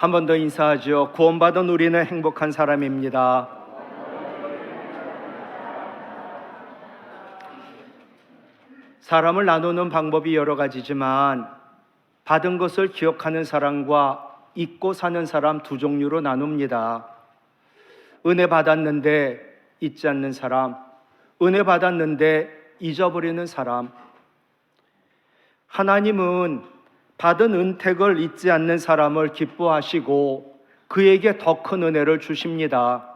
한 번 더 인사하죠. 구원받은 우리는 행복한 사람입니다. 사람을 나누는 방법이 여러 가지지만 받은 것을 기억하는 사람과 잊고 사는 사람 두 종류로 나눕니다. 은혜 받았는데 잊지 않는 사람, 은혜 받았는데 잊어버리는 사람. 하나님은 받은 은택을 잊지 않는 사람을 기뻐하시고 그에게 더 큰 은혜를 주십니다.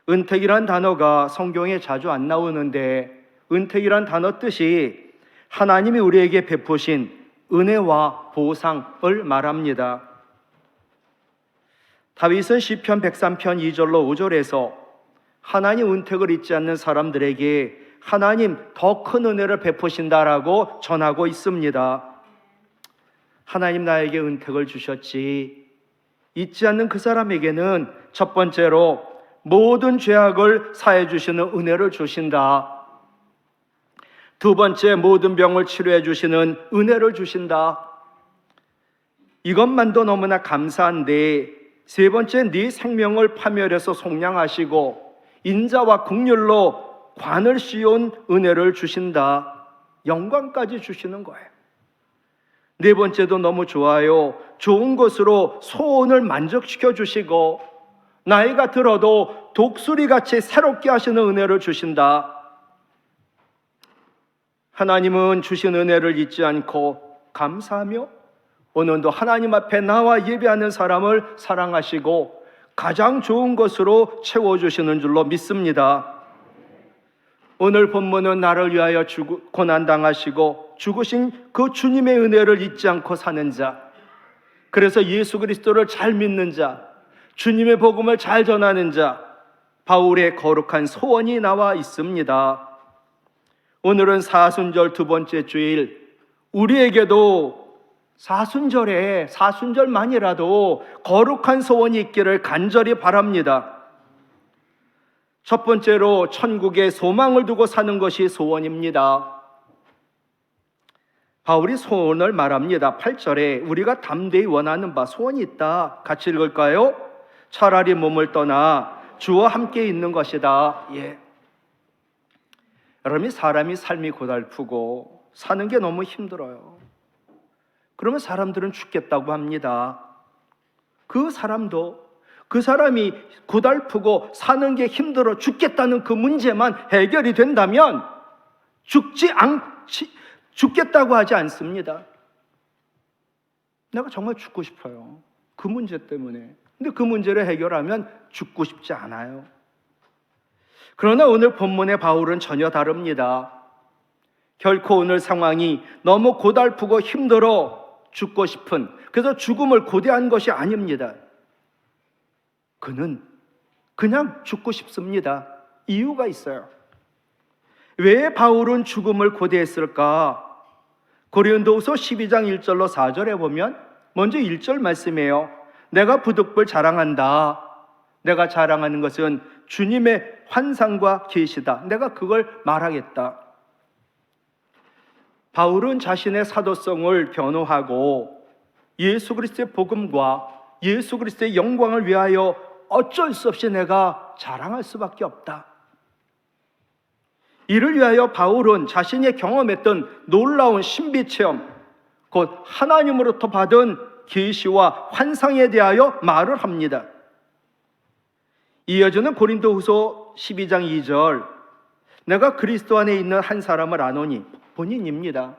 은택이란 단어가 성경에 자주 안 나오는데 은택이란 단어 뜻이 하나님이 우리에게 베푸신 은혜와 보상을 말합니다. 다윗은 시편 103편 2절로 5절에서 하나님 은택을 잊지 않는 사람들에게 하나님 더 큰 은혜를 베푸신다라고 전하고 있습니다. 하나님 나에게 은택을 주셨지. 잊지 않는 그 사람에게는 첫 번째로 모든 죄악을 사해 주시는 은혜를 주신다. 두 번째, 모든 병을 치료해 주시는 은혜를 주신다. 이것만도 너무나 감사한데 세 번째, 네 생명을 파멸해서 속량하시고 인자와 긍휼로 관을 씌운 은혜를 주신다. 영광까지 주시는 거예요. 네 번째도 너무 좋아요. 좋은 것으로 소원을 만족시켜 주시고 나이가 들어도 독수리같이 새롭게 하시는 은혜를 주신다. 하나님은 주신 은혜를 잊지 않고 감사하며 오늘도 하나님 앞에 나와 예배하는 사람을 사랑하시고 가장 좋은 것으로 채워주시는 줄로 믿습니다. 오늘 본문은 나를 위하여 고난당하시고 죽으신 그 주님의 은혜를 잊지 않고 사는 자, 그래서 예수 그리스도를 잘 믿는 자, 주님의 복음을 잘 전하는 자, 바울의 거룩한 소원이 나와 있습니다. 오늘은 사순절 두 번째 주일, 우리에게도 사순절만이라도 거룩한 소원이 있기를 간절히 바랍니다. 첫 번째로 천국에 소망을 두고 사는 것이 소원입니다. 바울이 소원을 말합니다. 8절에 우리가 담대히 원하는 바 소원이 있다. 같이 읽을까요? 차라리 몸을 떠나 주와 함께 있는 것이다. 여러분, 사람이 삶이 고달프고 사는 게 너무 힘들어요. 그러면 사람들은 죽겠다고 합니다. 그 사람이 고달프고 사는 게 힘들어 죽겠다는 그 문제만 해결이 된다면 죽겠다고 하지 않습니다. 내가 정말 죽고 싶어요. 그 문제 때문에. 근데 그 문제를 해결하면 죽고 싶지 않아요. 그러나 오늘 본문의 바울은 전혀 다릅니다. 결코 오늘 상황이 너무 고달프고 힘들어 죽고 싶은, 그래서 죽음을 고대한 것이 아닙니다. 그는 그냥 죽고 싶습니다. 이유가 있어요. 왜 바울은 죽음을 고대했을까? 고린도후서 12장 1절로 4절에 보면 먼저 1절 말씀이에요. 내가 부득불 자랑한다. 내가 자랑하는 것은 주님의 환상과 계시다. 내가 그걸 말하겠다. 바울은 자신의 사도성을 변호하고 예수 그리스도의 복음과 예수 그리스도의 영광을 위하여 어쩔 수 없이 내가 자랑할 수밖에 없다. 이를 위하여 바울은 자신이 경험했던 놀라운 신비체험, 곧 하나님으로부터 받은 계시와 환상에 대하여 말을 합니다. 이어지는 고린도후서 12장 2절, 내가 그리스도 안에 있는 한 사람을 아노니, 본인입니다.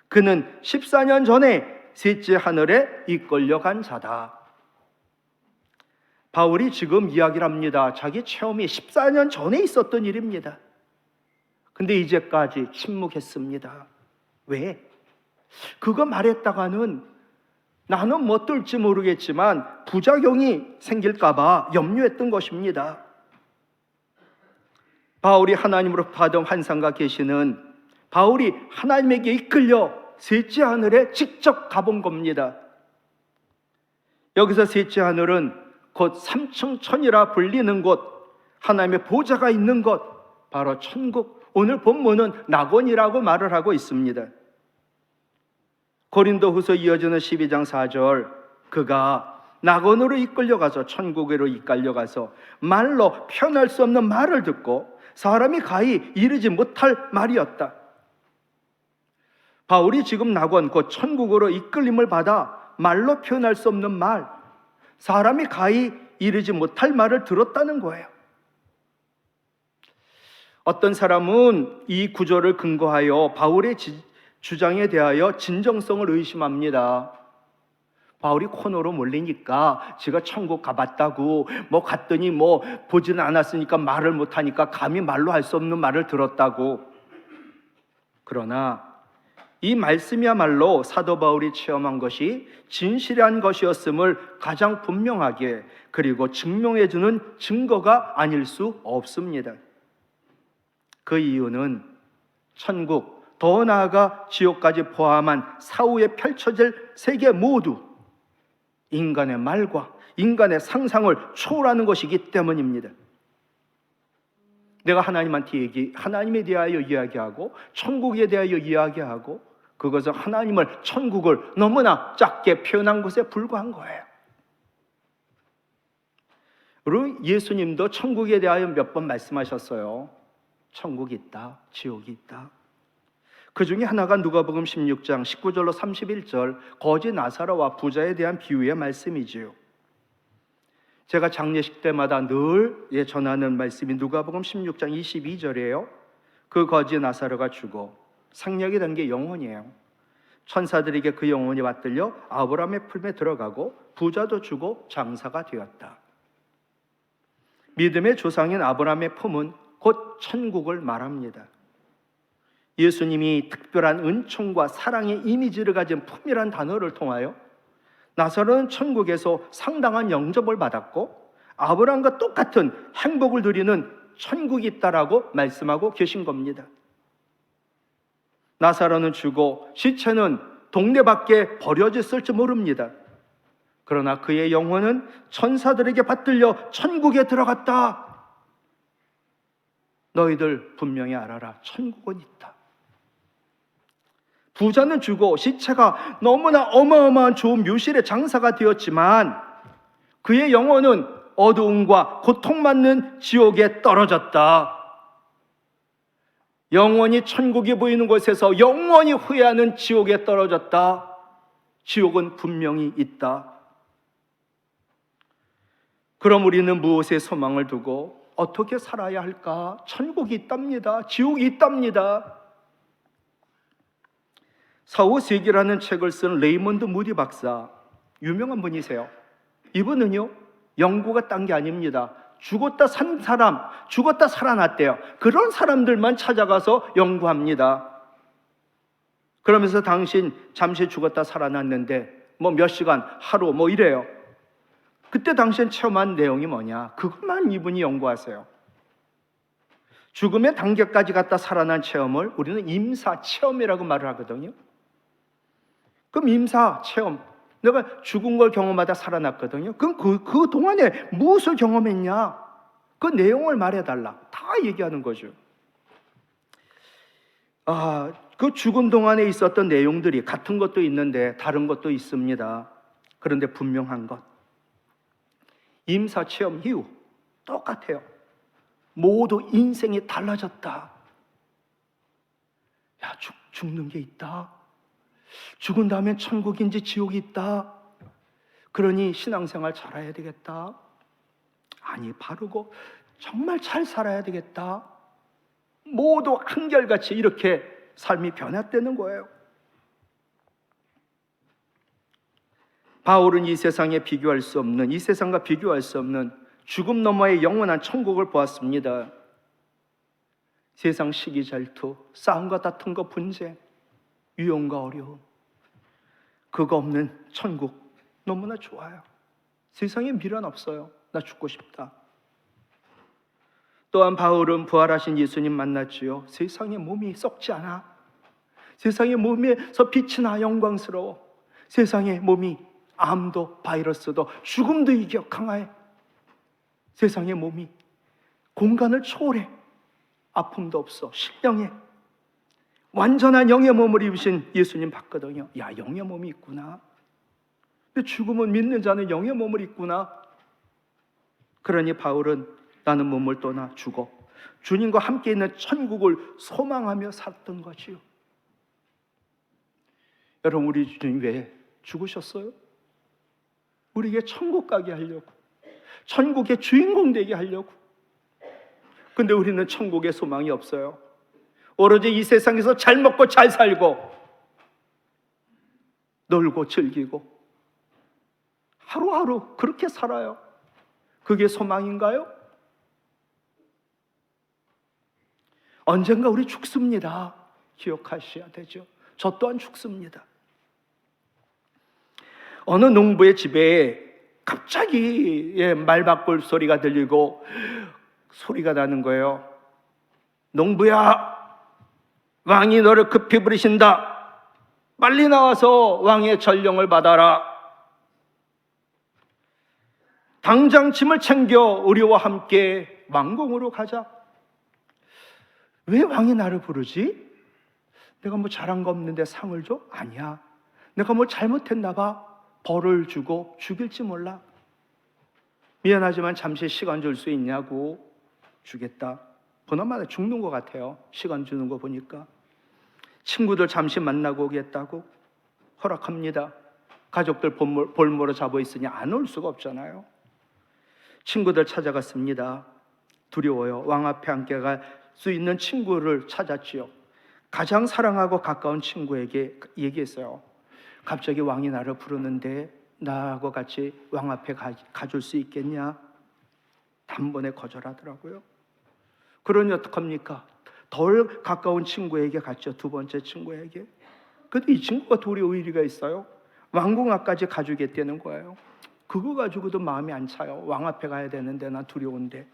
그는 14년 전에 셋째 하늘에 이끌려간 자다. 바울이 지금 이야기를 합니다. 자기 체험이 14년 전에 있었던 일입니다. 근데 이제까지 침묵했습니다. 왜? 그거 말했다가는 나는 뭐 뜰지 모르겠지만 부작용이 생길까봐 염려했던 것입니다. 바울이 하나님으로 받은 환상과 계시는 바울이 하나님에게 이끌려 셋째 하늘에 직접 가본 겁니다. 여기서 셋째 하늘은 곧 삼층천이라 불리는 곳, 하나님의 보좌가 있는 곳, 바로 천국. 오늘 본문은 낙원이라고 말을 하고 있습니다. 고린도후서 이어지는 12장 4절, 그가 낙원으로 이끌려가서 천국으로 이끌려가서 말로 표현할 수 없는 말을 듣고 사람이 가히 이르지 못할 말이었다. 바울이 지금 낙원, 곧 천국으로 이끌림을 받아 말로 표현할 수 없는 말, 사람이 가히 이르지 못할 말을 들었다는 거예요. 어떤 사람은 이 구절을 근거하여 바울의 주장에 대하여 진정성을 의심합니다. 바울이 코너로 몰리니까 지가 천국 가봤다고 갔더니 보지는 않았으니까 말을 못하니까 감히 말로 할 수 없는 말을 들었다고. 그러나 이 말씀이야말로 사도 바울이 체험한 것이 진실한 것이었음을 가장 분명하게 그리고 증명해주는 증거가 아닐 수 없습니다. 그 이유는 천국, 더 나아가 지옥까지 포함한 사후에 펼쳐질 세계 모두 인간의 말과 인간의 상상을 초월하는 것이기 때문입니다. 내가 하나님에 대하여 이야기하고 천국에 대하여 이야기하고 그것은 하나님을, 천국을 너무나 작게 표현한 것에 불과한 거예요. 그리고 예수님도 천국에 대하여 몇 번 말씀하셨어요. 천국이 있다, 지옥이 있다. 그 중에 하나가 누가복음 16장 19절로 31절 거지 나사로와 부자에 대한 비유의 말씀이지요. 제가 장례식 때마다 늘 전하는 말씀이 누가복음 16장 22절이에요. 그 거지 나사로가 죽어 생력이 된 게 영혼이에요. 천사들에게 그 영혼이 받들려 아브라함의 품에 들어가고 부자도 죽어 장사가 되었다. 믿음의 조상인 아브라함의 품은 곧 천국을 말합니다. 예수님이 특별한 은총과 사랑의 이미지를 가진 품이란 단어를 통하여 나사로는 천국에서 상당한 영접을 받았고 아브라함과 똑같은 행복을 누리는 천국이 있다라고 말씀하고 계신 겁니다. 나사로는 죽고 시체는 동네 밖에 버려졌을지 모릅니다. 그러나 그의 영혼은 천사들에게 받들려 천국에 들어갔다. 너희들 분명히 알아라. 천국은 있다. 부자는 죽고 시체가 너무나 어마어마한 좋은 묘실의 장사가 되었지만 그의 영혼은 어두움과 고통받는 지옥에 떨어졌다. 영원히 천국이 보이는 곳에서 영원히 후회하는 지옥에 떨어졌다. 지옥은 분명히 있다. 그럼 우리는 무엇에 소망을 두고 어떻게 살아야 할까? 천국이 있답니다. 지옥이 있답니다. 사후세계라는 책을 쓴 레이먼드 무디 박사, 유명한 분이세요. 이분은요, 연구가 딴 게 아닙니다. 죽었다 산 사람, 죽었다 살아났대요. 그런 사람들만 찾아가서 연구합니다. 그러면서 당신 잠시 죽었다 살아났는데 몇 시간, 하루 이래요. 그때 당신 체험한 내용이 뭐냐? 그것만 이분이 연구하세요. 죽음의 단계까지 갔다 살아난 체험을 우리는 임사 체험이라고 말을 하거든요. 그럼 임사 체험, 내가 죽은 걸 경험하다 살아났거든요. 그럼 그 동안에 무엇을 경험했냐? 그 내용을 말해달라. 다 얘기하는 거죠. 그 죽은 동안에 있었던 내용들이 같은 것도 있는데 다른 것도 있습니다. 그런데 분명한 것, 임사 체험 이후 똑같아요. 모두 인생이 달라졌다. 야, 죽는 게 있다. 죽은 다음에 천국인지 지옥이 있다. 그러니 신앙생활 잘해야 되겠다. 아니, 바르고 정말 잘 살아야 되겠다. 모두 한결같이 이렇게 삶이 변화되는 거예요. 바울은 이 세상과 비교할 수 없는 죽음 너머의 영원한 천국을 보았습니다. 세상 시기 질투, 싸움과 다툼과 분쟁, 위험과 어려움, 그거 없는 천국 너무나 좋아요. 세상에 미련 없어요. 나 죽고 싶다. 또한 바울은 부활하신 예수님 만났지요. 세상의 몸이 썩지 않아. 세상의 몸에서 빛이 나 영광스러워. 세상의 몸이 암도 바이러스도 죽음도 이겨 강하여 세상의 몸이 공간을 초월해. 아픔도 없어. 신령해. 완전한 영의 몸을 입으신 예수님 봤거든요. 야, 영의 몸이 있구나. 근데 죽음은 믿는 자는 영의 몸을 입구나. 그러니 바울은 나는 몸을 떠나 죽어 주님과 함께 있는 천국을 소망하며 살았던 것이요. 여러분, 우리 주님 왜 죽으셨어요? 우리에게 천국 가게 하려고, 천국의 주인공 되게 하려고. 근데 우리는 천국의 소망이 없어요. 오로지 이 세상에서 잘 먹고 잘 살고 놀고 즐기고 하루하루 그렇게 살아요. 그게 소망인가요? 언젠가 우리 죽습니다. 기억하셔야 되죠. 저 또한 죽습니다. 어느 농부의 집에 갑자기 말바꿀 소리가 들리고 소리가 나는 거예요. 농부야, 왕이 너를 급히 부르신다. 빨리 나와서 왕의 전령을 받아라. 당장 짐을 챙겨 우리와 함께 왕궁으로 가자. 왜 왕이 나를 부르지? 내가 뭐 잘한 거 없는데 상을 줘? 아니야. 내가 뭘 잘못했나 봐. 벌을 주고 죽일지 몰라. 미안하지만 잠시 시간 줄 수 있냐고. 주겠다. 보나마나 죽는 것 같아요. 시간 주는 거 보니까. 친구들 잠시 만나고 오겠다고 허락합니다. 가족들 볼모로 잡아 있으니 안 올 수가 없잖아요. 친구들 찾아갔습니다. 두려워요. 왕 앞에 함께 갈 수 있는 친구를 찾았지요. 가장 사랑하고 가까운 친구에게 얘기했어요. 갑자기 왕이 나를 부르는데 나하고 같이 왕 앞에 가줄 수 있겠냐? 단번에 거절하더라고요. 그러니 어떡합니까? 덜 가까운 친구에게 갔죠. 두 번째 친구에게. 근데 이 친구가 도리 의리가 있어요. 왕궁 앞까지 가주겠다는 거예요. 그거 가지고도 마음이 안 차요. 왕 앞에 가야 되는데 나 두려운데.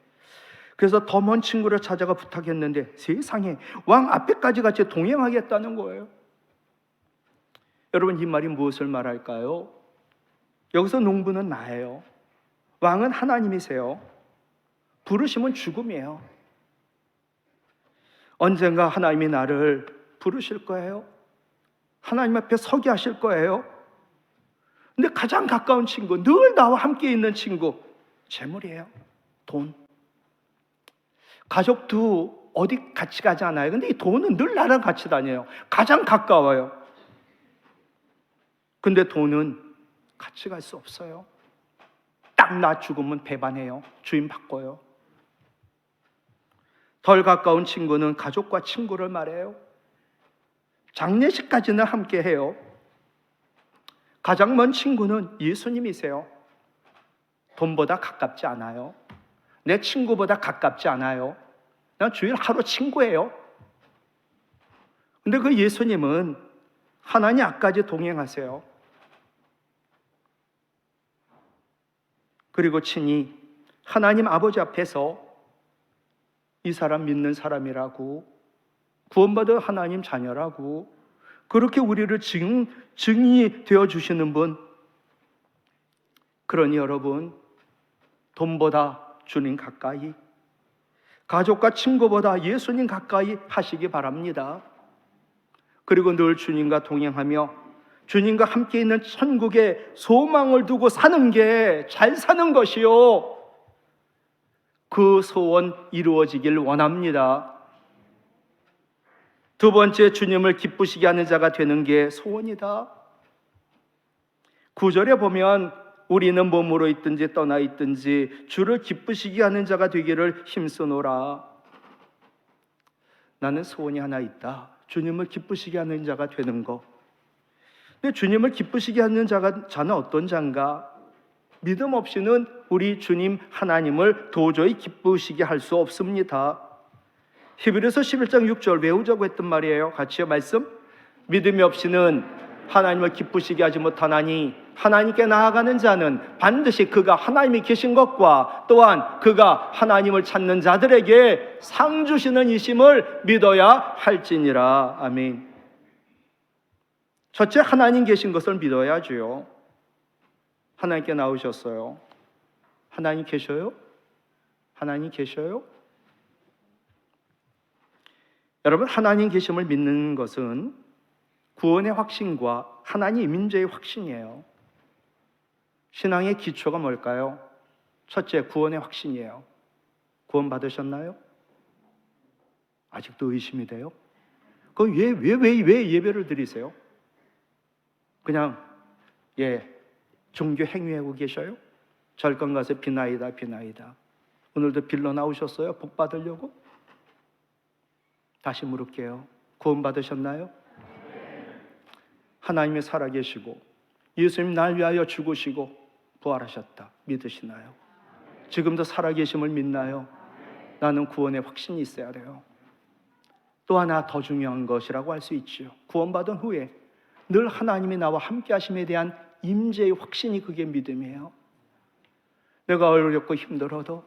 그래서 더 먼 친구를 찾아가 부탁했는데 세상에 왕 앞에까지 같이 동행하겠다는 거예요. 여러분, 이 말이 무엇을 말할까요? 여기서 농부는 나예요. 왕은 하나님이세요. 부르심은 죽음이에요. 언젠가 하나님이 나를 부르실 거예요. 하나님 앞에 서게 하실 거예요. 근데 가장 가까운 친구, 늘 나와 함께 있는 친구, 재물이에요. 돈. 가족도 어디 같이 가지 않아요. 근데 이 돈은 늘 나랑 같이 다녀요. 가장 가까워요. 근데 돈은 같이 갈 수 없어요. 딱 나 죽으면 배반해요. 주인 바꿔요. 덜 가까운 친구는 가족과 친구를 말해요. 장례식까지는 함께 해요. 가장 먼 친구는 예수님이세요. 돈보다 가깝지 않아요. 내 친구보다 가깝지 않아요. 난 주일 하루 친구예요. 근데 그 예수님은 하나님 앞까지 동행하세요. 그리고 친히 하나님 아버지 앞에서 이 사람 믿는 사람이라고, 구원받은 하나님 자녀라고 그렇게 우리를 증인이 되어주시는 분. 그러니 여러분, 돈보다 주님 가까이, 가족과 친구보다 예수님 가까이 하시기 바랍니다. 그리고 늘 주님과 동행하며 주님과 함께 있는 천국에 소망을 두고 사는 게 잘 사는 것이요, 그 소원 이루어지길 원합니다. 두 번째, 주님을 기쁘시게 하는 자가 되는 게 소원이다. 9절에 보면 우리는 몸으로 있든지 떠나 있든지 주를 기쁘시게 하는 자가 되기를 힘쓰노라. 나는 소원이 하나 있다. 주님을 기쁘시게 하는 자가 되는 거. 근데 주님을 기쁘시게 하는 자는 어떤 자인가? 믿음 없이는 우리 주님 하나님을 도저히 기쁘시게 할 수 없습니다. 히브리서 11장 6절 외우자고 했던 말이에요. 같이요, 말씀. 믿음이 없이는 하나님을 기쁘시게 하지 못하나니 하나님께 나아가는 자는 반드시 그가 하나님이 계신 것과 또한 그가 하나님을 찾는 자들에게 상 주시는 이심을 믿어야 할지니라. 아멘. 첫째, 하나님 계신 것을 믿어야죠. 하나님께 나오셨어요. 하나님 계셔요? 하나님 계셔요? 여러분, 하나님 계심을 믿는 것은 구원의 확신과 하나님 임재의 확신이에요. 신앙의 기초가 뭘까요? 첫째, 구원의 확신이에요. 구원 받으셨나요? 아직도 의심이 돼요? 그럼 왜 예배를 드리세요? 그냥 종교 행위하고 계셔요? 절간 가서 비나이다. 오늘도 빌러 나오셨어요? 복 받으려고? 다시 물을게요. 구원 받으셨나요? 하나님이 살아계시고 예수님 날 위하여 죽으시고 부활하셨다. 믿으시나요? 지금도 살아계심을 믿나요? 나는 구원의 확신이 있어야 돼요. 또 하나 더 중요한 것이라고 할 수 있지요. 구원받은 후에 늘 하나님이 나와 함께 하심에 대한 임재의 확신이, 그게 믿음이에요. 내가 어렵고 힘들어도,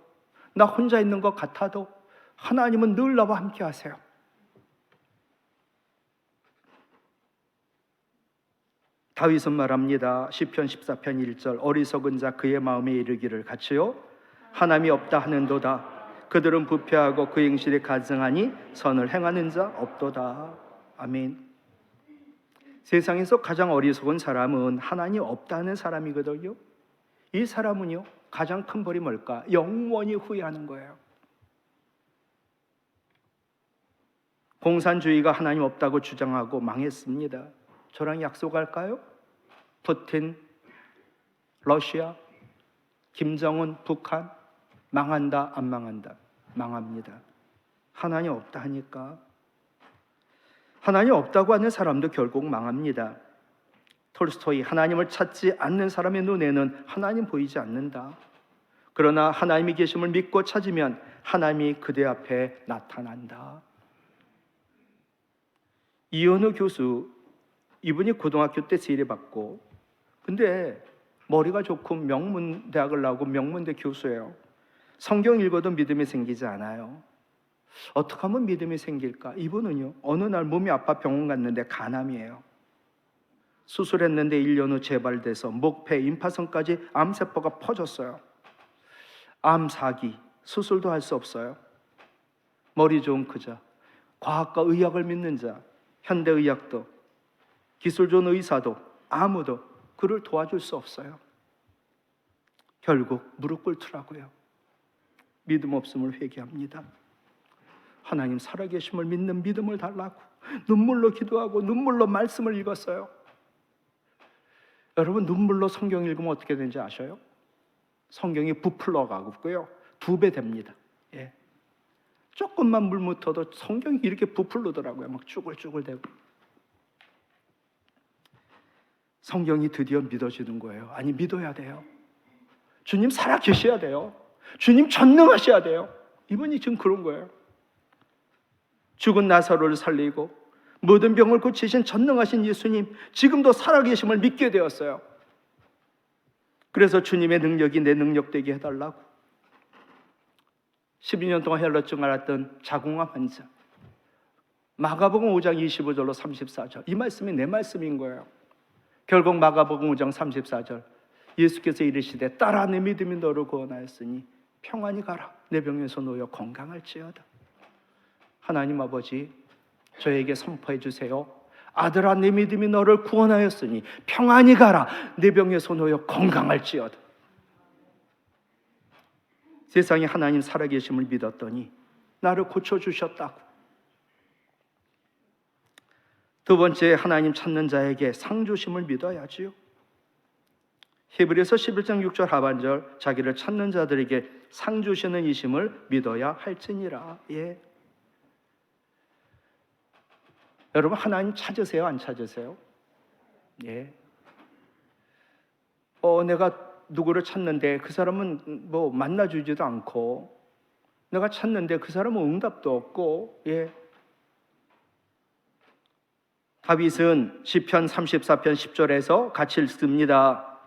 나 혼자 있는 것 같아도 하나님은 늘 나와 함께 하세요. 다윗은 말합니다. 시편 14편 1절, 어리석은 자 그의 마음에 이르기를 같이요 하나님이 없다 하는도다. 그들은 부패하고 그 행실에 가증하니 선을 행하는 자 없도다. 아멘. 세상에서 가장 어리석은 사람은 하나님 없다는 사람이거든요. 이 사람은요, 가장 큰 벌이 뭘까? 영원히 후회하는 거예요. 공산주의가 하나님 없다고 주장하고 망했습니다. 저랑 약속할까요? 푸틴, 러시아, 김정은, 북한 망한다, 안 망한다? 망합니다. 하나님 없다 하니까. 하나님 없다고 하는 사람도 결국 망합니다. 톨스토이, 하나님을 찾지 않는 사람의 눈에는 하나님 보이지 않는다. 그러나 하나님이 계심을 믿고 찾으면 하나님이 그대 앞에 나타난다. 이현우 교수, 이분이 고등학교 때 세례받고, 근데 머리가 좋고 명문대학을 나오고 명문대 교수예요. 성경 읽어도 믿음이 생기지 않아요. 어떻게 하면 믿음이 생길까? 이분은요, 어느 날 몸이 아파 병원 갔는데 간암이에요. 수술했는데 1년 후 재발돼서 목, 폐, 임파선까지 암세포가 퍼졌어요. 암 4기, 수술도 할 수 없어요. 머리 좋은 그자, 과학과 의학을 믿는 자, 현대의학도, 기술 좋은 의사도 아무도 그를 도와줄 수 없어요. 결국 무릎 꿇더라고요. 믿음 없음을 회개합니다. 하나님 살아계심을 믿는 믿음을 달라고 눈물로 기도하고 눈물로 말씀을 읽었어요. 여러분, 눈물로 성경 읽으면 어떻게 되는지 아셔요? 성경이 부풀러 가고요, 2배 됩니다. 조금만 물 묻어도 성경이 이렇게 부풀르더라고요. 막 쭈글쭈글 되고. 성경이 드디어 믿어지는 거예요. 아니, 믿어야 돼요. 주님 살아 계셔야 돼요. 주님 전능하셔야 돼요. 이분이 지금 그런 거예요. 죽은 나사로를 살리고 모든 병을 고치신 전능하신 예수님, 지금도 살아계심을 믿게 되었어요. 그래서 주님의 능력이 내 능력 되게 해달라고 12년 동안 혈루증 앓았던 자궁암 환자, 마가복음 5장 25절로 34절, 이 말씀이 내 말씀인 거예요. 결국 마가복음 5장 34절, 예수께서 이르시되 딸아 내 믿음이 너를 구원하였으니 평안히 가라. 내 병에서 놓여 건강할지어다. 하나님 아버지, 저에게 선포해 주세요. 아들아 내 믿음이 너를 구원하였으니 평안히 가라. 내 병에서 놓여 건강할지어다. 세상에 하나님 살아계심을 믿었더니 나를 고쳐주셨다고. 두 번째, 하나님 찾는 자에게 상 주심을 믿어야지요. 히브리서 11장 6절 하반절, 자기를 찾는 자들에게 상 주시는 이심을 믿어야 할지니라. 여러분, 하나님 찾으세요, 안 찾으세요? 내가 누구를 찾는데 그 사람은 뭐 만나주지도 않고, 내가 찾는데 그 사람은 응답도 없고. 다윗은 시편 34편 10절에서 같이 읽습니다.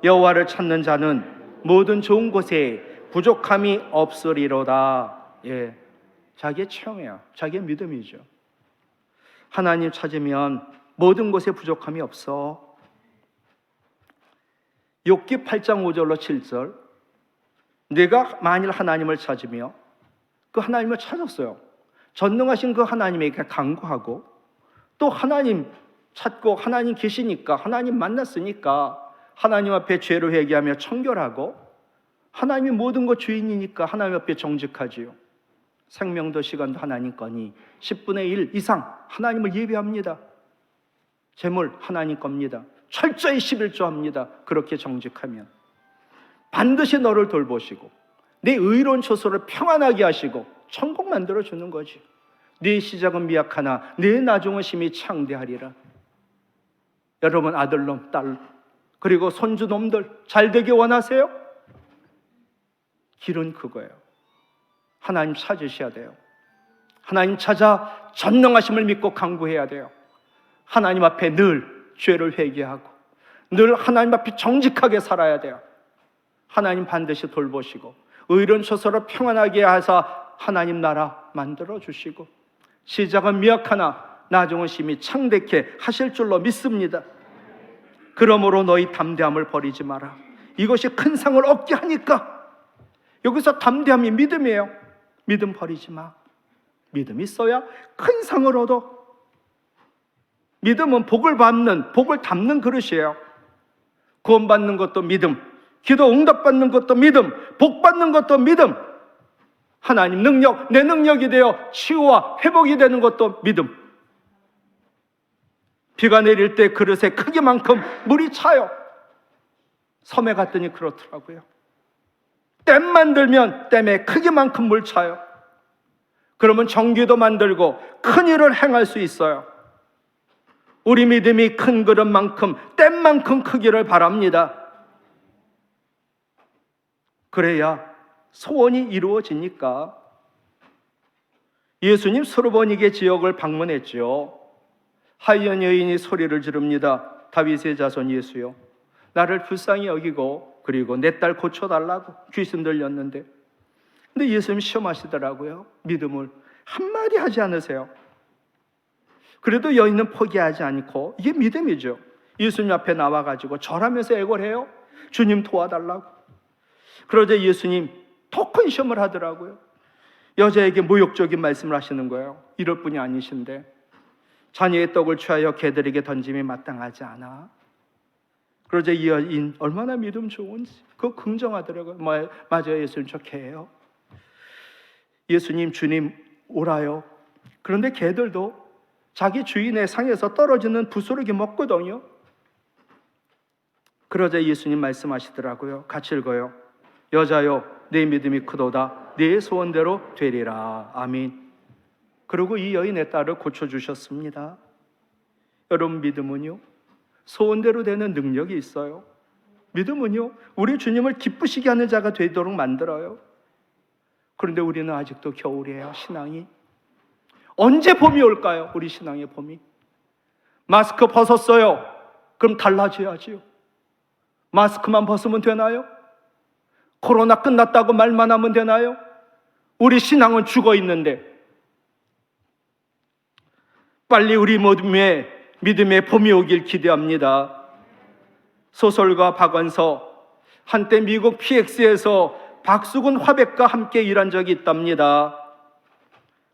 여호와를 찾는 자는 모든 좋은 곳에 부족함이 없으리로다. 자기의 체험이에요. 자기의 믿음이죠. 하나님 찾으면 모든 곳에 부족함이 없어. 욥기 8장 5절로 7절, 내가 만일 하나님을 찾으며, 그 하나님을 찾았어요. 전능하신 그 하나님에게 간구하고, 또 하나님 찾고 하나님 계시니까, 하나님 만났으니까 하나님 앞에 죄를 회개하며 청결하고 하나님이 모든 것 주인이니까 하나님 앞에 정직하지요. 생명도 시간도 하나님 거니 10분의 1 이상 하나님을 예배합니다. 재물 하나님 겁니다. 철저히 11조합니다. 그렇게 정직하면 반드시 너를 돌보시고 내 의로운 처소를 평안하게 하시고 천국 만들어주는 거지. 네 시작은 미약하나 네 나중은 심히 창대하리라. 여러분 아들놈, 딸 그리고 손주놈들 잘 되기 원하세요? 길은 그거예요. 하나님 찾으셔야 돼요. 하나님 찾아 전능하심을 믿고 간구해야 돼요. 하나님 앞에 늘 죄를 회개하고 늘 하나님 앞에 정직하게 살아야 돼요. 하나님 반드시 돌보시고 의로운 처소를 평안하게 하사 하나님 나라 만들어주시고 시작은 미약하나 나중은 심히 창대케 하실 줄로 믿습니다. 그러므로 너희 담대함을 버리지 마라. 이것이 큰 상을 얻게 하니까. 여기서 담대함이 믿음이에요. 믿음 버리지 마. 믿음 있어야 큰 상을 얻어. 믿음은 복을 담는 그릇이에요. 구원받는 것도 믿음, 기도 응답받는 것도 믿음, 복 받는 것도 믿음, 하나님 능력, 내 능력이 되어 치유와 회복이 되는 것도 믿음. 비가 내릴 때 그릇의 크기만큼 물이 차요. 섬에 갔더니 그렇더라고요. 댐 만들면 댐의 크기만큼 물 차요. 그러면 전기도 만들고 큰 일을 행할 수 있어요. 우리 믿음이 큰 그릇만큼 댐만큼 크기를 바랍니다. 그래야 소원이 이루어지니까. 예수님 스로보니게 지역을 방문했죠. 하이언 여인이 소리를 지릅니다. 다윗의 자손 예수요, 나를 불쌍히 여기고 그리고 내 딸 고쳐달라고 귀신 들렸는데. 근데 예수님 시험하시더라고요. 믿음을 한마디 하지 않으세요. 그래도 여인은 포기하지 않고, 이게 믿음이죠. 예수님 앞에 나와가지고 절하면서 애걸해요. 주님 도와달라고. 그러자 예수님 더 큰 시험을 하더라고요. 여자에게 모욕적인 말씀을 하시는 거예요. 이럴 뿐이 아니신데 자녀의 떡을 취하여 개들에게 던짐이 마땅하지 않아. 그러자 이 여인 얼마나 믿음 좋은지 그거 긍정하더라고요. 맞아요, 예수님 저 개예요. 예수님 주님 오라요. 그런데 개들도 자기 주인의 상에서 떨어지는 부스러기 먹거든요. 그러자 예수님 말씀하시더라고요. 같이 읽어요. 여자여, 내 믿음이 크도다. 내 소원대로 되리라. 아멘. 그리고 이 여인의 딸을 고쳐주셨습니다. 여러분, 믿음은요, 소원대로 되는 능력이 있어요. 믿음은요, 우리 주님을 기쁘시게 하는 자가 되도록 만들어요. 그런데 우리는 아직도 겨울이에요. 신앙이 언제 봄이 올까요? 우리 신앙의 봄이. 마스크 벗었어요. 그럼 달라져야지요. 마스크만 벗으면 되나요? 코로나 끝났다고 말만 하면 되나요? 우리 신앙은 죽어 있는데. 빨리 우리 모두의 믿음의 봄이 오길 기대합니다. 소설가 박원서, 한때 미국 PX에서 박수근 화백과 함께 일한 적이 있답니다.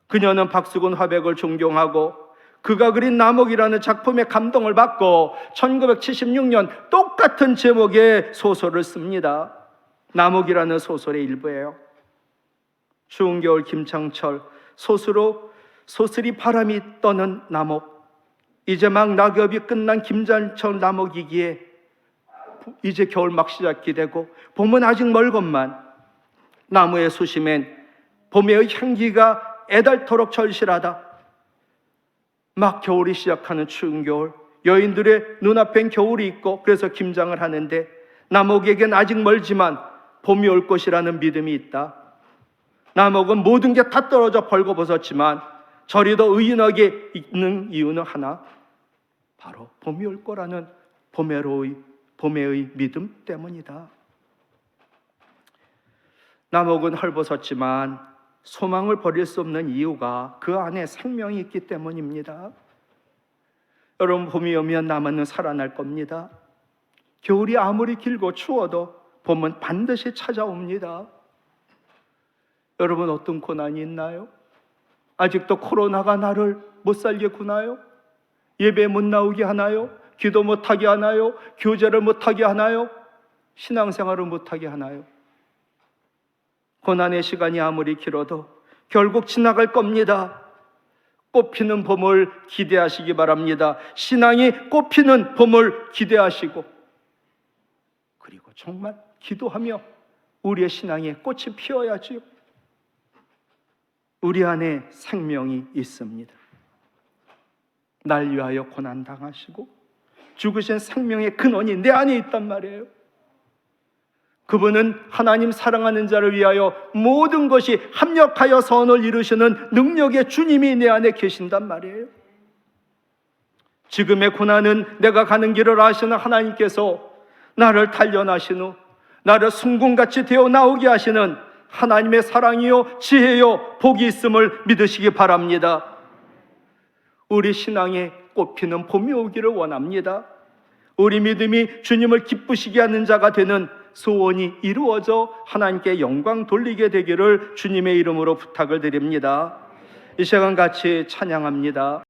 그녀는 박수근 화백을 존경하고 그가 그린 남옥이라는 작품에 감동을 받고 1976년 똑같은 제목의 소설을 씁니다. 남옥이라는 소설의 일부예요. 추운 겨울 김창철, 소슬이 바람이 떠는 남옥. 이제 막 낙엽이 끝난 김장철 남옥이기에 이제 겨울 막 시작이 되고 봄은 아직 멀건만 나무의 수심엔 봄의 향기가 애달토록 절실하다. 막 겨울이 시작하는 추운 겨울, 여인들의 눈앞엔 겨울이 있고 그래서 김장을 하는데 남옥에겐 아직 멀지만 봄이 올 것이라는 믿음이 있다. 남옥은 모든 게 다 떨어져 벌거벗었지만 저리 더 의인하게 있는 이유는 하나, 바로 봄이 올 거라는 봄의 믿음 때문이다. 남옥은 헐벗었지만 소망을 버릴 수 없는 이유가 그 안에 생명이 있기 때문입니다. 여러분, 봄이 오면 나무는 살아날 겁니다. 겨울이 아무리 길고 추워도 봄은 반드시 찾아옵니다. 여러분, 어떤 고난이 있나요? 아직도 코로나가 나를 못 살게 구나요? 예배 못 나오게 하나요? 기도 못하게 하나요? 교제를 못하게 하나요? 신앙생활을 못하게 하나요? 고난의 시간이 아무리 길어도 결국 지나갈 겁니다. 꽃피는 봄을 기대하시기 바랍니다. 신앙이 꽃피는 봄을 기대하시고, 그리고 정말 기도하며 우리의 신앙에 꽃이 피어야지요. 우리 안에 생명이 있습니다. 날 위하여 고난당하시고 죽으신 생명의 근원이 내 안에 있단 말이에요. 그분은 하나님 사랑하는 자를 위하여 모든 것이 합력하여 선을 이루시는 능력의 주님이 내 안에 계신단 말이에요. 지금의 고난은 내가 가는 길을 아시는 하나님께서 나를 단련하신 후 나를 순금같이 되어 나오게 하시는 하나님의 사랑이요 지혜요 복이 있음을 믿으시기 바랍니다. 우리 신앙에 꽃피는 봄이 오기를 원합니다. 우리 믿음이 주님을 기쁘시게 하는 자가 되는 소원이 이루어져 하나님께 영광 돌리게 되기를 주님의 이름으로 부탁을 드립니다. 이 시간 같이 찬양합니다.